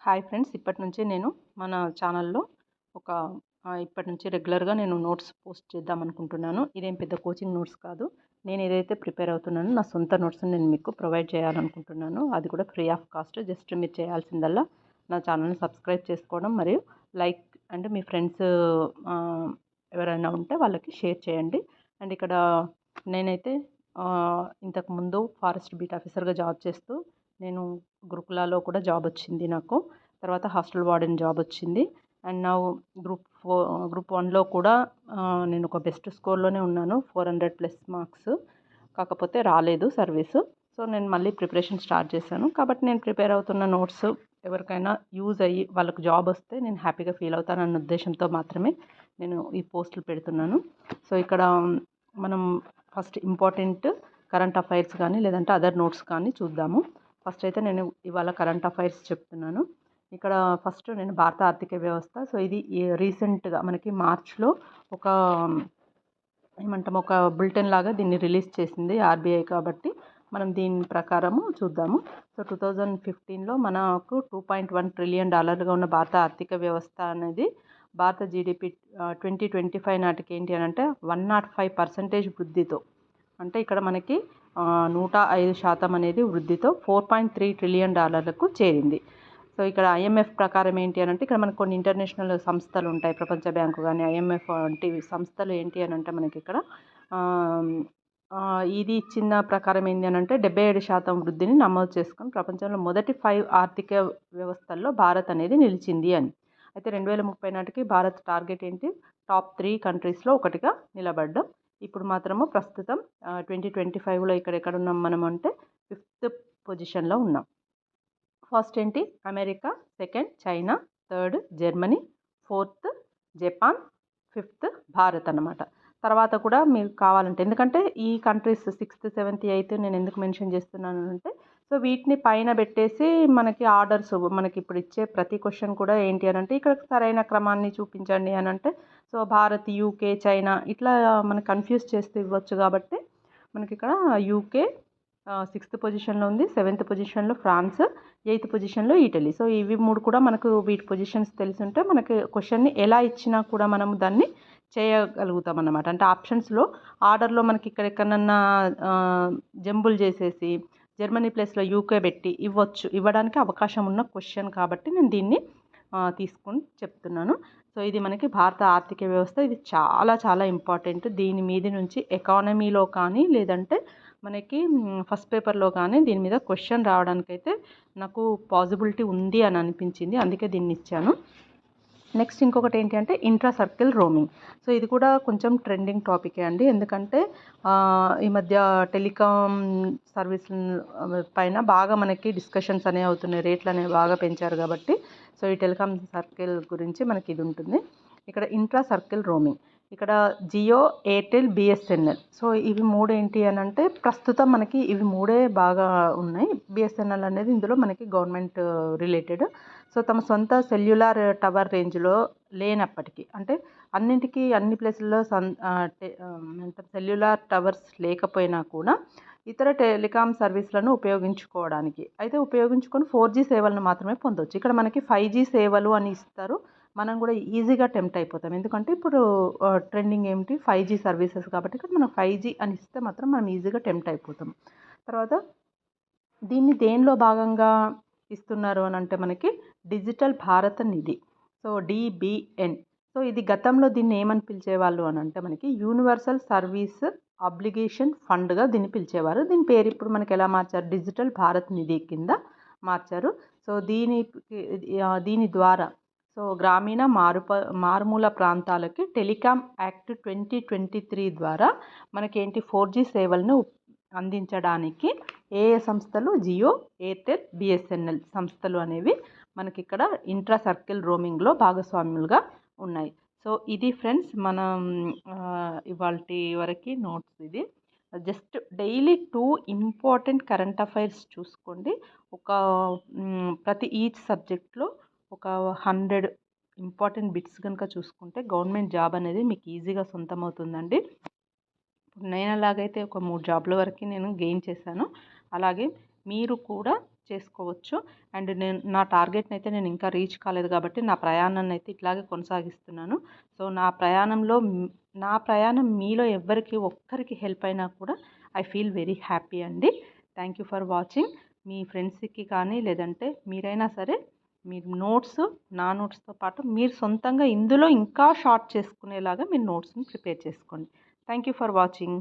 Hi friends, ఇప్పటి నుంచి నేను మన ఛానల్లో ఒక ఇప్పటి నుంచి రెగ్యులర్గా నేను నోట్స్ పోస్ట్ చేద్దాం అనుకుంటున్నాను. ఇదేం పెద్ద కోచింగ్ నోట్స్ కాదు. నేను ఏదైతే ప్రిపేర్ అవుతున్నానో నా సొంత నోట్స్ని నేను మీకు ప్రొవైడ్ చేయాలనుకుంటున్నాను. అది కూడా ఫ్రీ ఆఫ్ కాస్ట్. జస్ట్ మీరు చేయాల్సిందల్లా నా ఛానల్ని సబ్స్క్రైబ్ చేసుకోవడం మరియు లైక్ అండ్ మీ ఫ్రెండ్స్ ఎవరైనా ఉంటే వాళ్ళకి షేర్ చేయండి. అండ్ ఇక్కడ నేనైతే ఇంతకుముందు ఫారెస్ట్ బీట్ ఆఫీసర్గా జాబ్ చేస్తూ నేను గురుకులాలో కూడా జాబ్ వచ్చింది నాకు. తర్వాత హాస్టల్ వార్డెన్ జాబ్ వచ్చింది. అండ్ నా గ్రూప్ 1లో కూడా నేను ఒక బెస్ట్ స్కోర్లోనే ఉన్నాను, 400+ మార్క్స్. కాకపోతే రాలేదు సర్వీసు. సో నేను మళ్ళీ ప్రిపరేషన్ స్టార్ట్ చేశాను. కాబట్టి నేను ప్రిపేర్ అవుతున్న నోట్స్ ఎవరికైనా యూజ్ అయ్యి వాళ్ళకు జాబ్ వస్తే నేను హ్యాపీగా ఫీల్ అవుతానన్న ఉద్దేశంతో మాత్రమే నేను ఈ పోస్టులు పెడుతున్నాను. సో ఇక్కడ మనం ఫస్ట్ ఇంపార్టెంట్ కరెంట్ అఫైర్స్ కానీ లేదంటే అదర్ నోట్స్ కానీ చూద్దాము. ఫస్ట్ అయితే నేను ఇవాళ కరెంట్ అఫైర్స్ చెప్తున్నాను. ఇక్కడ ఫస్ట్ నేను భారత ఆర్థిక వ్యవస్థ. సో ఇది రీసెంట్గా మనకి మార్చ్లో ఒక ఒక బులెటిన్ లాగా దీన్ని రిలీజ్ చేసింది ఆర్బీఐ. కాబట్టి మనం దీని ప్రకారము చూద్దాము. సో 2015లో మనకు $2.1 ట్రిలియన్ ఉన్న భారత ఆర్థిక వ్యవస్థ అనేది భారత జీడిపి 2025 నాటికి ఏంటి అని అంటే 105% వృద్ధితో, అంటే ఇక్కడ మనకి 105% అనేది వృద్ధితో $4.3 ట్రిలియన్ చేరింది. సో ఇక్కడ ఐఎంఎఫ్ ప్రకారం ఏంటి అని అంటే ఇక్కడ మనకు కొన్ని ఇంటర్నేషనల్ సంస్థలు ఉంటాయి, ప్రపంచ బ్యాంకు కానీ ఐఎంఎఫ్ వంటి సంస్థలు ఏంటి అని అంటే మనకి ఇక్కడ ఇది ఇచ్చిన ప్రకారం ఏంటి అని అంటే 77% వృద్ధిని నమోదు చేసుకొని ప్రపంచంలో మొదటి 5 ఆర్థిక వ్యవస్థల్లో భారత్ అనేది నిలిచింది అని. అయితే 2030 నాటికి భారత్ టార్గెట్ ఏంటి, టాప్ 3 కంట్రీస్లో ఒకటిగా నిలబడ్డం. ఇప్పుడు మాత్రము ప్రస్తుతం 2025లో ఎక్కడ ఉన్నాం మనం అంటే 5th పొజిషన్లో ఉన్నాం. ఫస్ట్ ఏంటి America, second China, third Germany, 4th Japan, 5th Bharat అన్నమాట. తర్వాత కూడా మీకు కావాలంటే, ఎందుకంటే ఈ కంట్రీస్ 6th 7th 8th నేను ఎందుకు మెన్షన్ చేస్తున్నాను అంటే, సో వీటిని పైన పెట్టేసి మనకి ఆర్డర్స్ మనకి ఇప్పుడు ఇచ్చే ప్రతి క్వశ్చన్ కూడా ఏంటి అని అంటే ఇక్కడ సరైన క్రమాన్ని చూపించండి అని అంటే, సో భారత్, యూకే, చైనా ఇట్లా మనకి కన్ఫ్యూజ్ చేస్తూ ఇవ్వచ్చు. కాబట్టి మనకి ఇక్కడ యూకే 6th పొజిషన్లో ఉంది, 7th పొజిషన్లో ఫ్రాన్స్, 8th పొజిషన్లో ఇటలీ. సో ఇవి 3 కూడా మనకు వీటి పొజిషన్స్ తెలిసి ఉంటే మనకి క్వశ్చన్ని ఎలా ఇచ్చినా కూడా మనం దాన్ని చేయగలుగుతాం అన్నమాట. అంటే ఆప్షన్స్లో ఆర్డర్లో మనకి ఇక్కడెక్కడన్నా జంబుల్ చేసేసి జర్మనీ ప్లేస్లో యూకే పెట్టి ఇవ్వడానికి అవకాశం ఉన్న క్వశ్చన్ కాబట్టి నేను దీన్ని తీసుకొని చెప్తున్నాను. సో ఇది మనకి భారత ఆర్థిక వ్యవస్థ. ఇది చాలా చాలా ఇంపార్టెంట్. దీని మీద నుంచి ఎకానమీలో కానీ లేదంటే మనకి ఫస్ట్ పేపర్లో కానీ దీని మీద క్వశ్చన్ రావడానికైతే నాకు పాసిబిలిటీ ఉంది అని అనిపించింది, అందుకే దీన్ని ఇచ్చాను. నెక్స్ట్ ఇంకొకటి ఏంటి అంటే ఇంట్రా సర్కిల్ రోమింగ్. సో ఇది కూడా కొంచెం ట్రెండింగ్ టాపికే అండి, ఎందుకంటే ఈ మధ్య టెలికాం సర్వీస్ పైన బాగా మనకి డిస్కషన్స్ అనేవి అవుతున్నాయి, రేట్లు అనేవి బాగా పెంచారు కాబట్టి. సో ఈ టెలికాం సర్కిల్ గురించి మనకి ఇది ఉంటుంది. ఇక్కడ ఇంట్రా సర్కిల్ రోమింగ్, ఇక్కడ జియో, ఎయిర్టెల్, బిఎస్ఎన్ఎల్. సో ఇవి 3 ఏంటి అని అంటే ప్రస్తుతం మనకి ఇవి 3 బాగా ఉన్నాయి. బిఎస్ఎన్ఎల్ అనేది ఇందులో మనకి గవర్నమెంట్ రిలేటెడ్. సో తమ సొంత సెల్యులార్ టవర్ రేంజ్లో లేనప్పటికీ, అంటే అన్నింటికి అన్ని ప్లేసుల్లో సెల్యులార్ టవర్స్ లేకపోయినా కూడా ఇతర టెలికాం సర్వీస్లను ఉపయోగించుకొని 4G సేవలను మాత్రమే పొందవచ్చు. ఇక్కడ మనకి 5G సేవలు అని ఇస్తారు. మనం కూడా ఈజీగా టెంప్ట్ అయిపోతాం, ఎందుకంటే ఇప్పుడు ట్రెండింగ్ ఏమిటి 5G సర్వీసెస్ కాబట్టి ఇక్కడ మనం 5G అని ఇస్తే మాత్రం మనం ఈజీగా టెంప్ట్ అయిపోతాం. తర్వాత దీన్ని దేనిలో భాగంగా ఇస్తున్నారు అని అంటే మనకి డిజిటల్ భారత నిధి, సో DBN. సో ఇది గతంలో దీన్ని ఏమని పిలిచేవాళ్ళు అని అంటే మనకి యూనివర్సల్ సర్వీస్ అబ్లిగేషన్ ఫండ్గా దీన్ని పిలిచేవారు. దీని పేరు ఇప్పుడు మనకి ఎలా మార్చారు, డిజిటల్ భారత్ నిధి కింద మార్చారు. సో దీని ద్వారా సో గ్రామీణ మారుమూల ప్రాంతాలకి టెలికాం యాక్ట్ 2023 ద్వారా మనకేంటి 4G సేవలను అందించడానికి ఏ సంస్థలు, జియో, ఎయిర్టెల్, బిఎస్ఎన్ఎల్ సంస్థలు అనేవి మనకి ఇక్కడ ఇంట్రా సర్కిల్ రోమింగ్లో భాగస్వాములుగా ఉన్నాయి. సో ఇది ఫ్రెండ్స్ మనం ఇవాల్టి వరకు నోట్స్. ఇది just daily 2 important current affairs చూసుకోండి. ప్రతి ఈచ్ సబ్జెక్ట్లో ఒక 100 ఇంపార్టెంట్ బిట్స్ కనుక చూసుకుంటే గవర్నమెంట్ జాబ్ అనేది మీకు ఈజీగా సొంతం అవుతుందండి. నేను అలాగైతే ఒక 3 జాబ్ల వరకు నేను గెయిన్ చేశాను. అలాగే మీరు కూడా చేసుకోవచ్చు. అండ్ నా టార్గెట్ని అయితే నేను ఇంకా రీచ్ కాలేదు కాబట్టి నా ప్రయాణాన్ని అయితే ఇట్లాగే కొనసాగిస్తున్నాను. సో నా ప్రయాణం మీలో ఎవ్వరికి ఒక్కరికి హెల్ప్ అయినా కూడా ఐ ఫీల్ వెరీ హ్యాపీ అండి. Thank you for watching. మీ ఫ్రెండ్స్కి కానీ లేదంటే మీరైనా సరే మీ నోట్స్ నా నోట్స్తో పాటు మీరు సొంతంగా ఇందులో ఇంకా షార్ట్ చేసుకునేలాగా మీరు నోట్స్ని ప్రిపేర్ చేసుకోండి. Thank you for watching.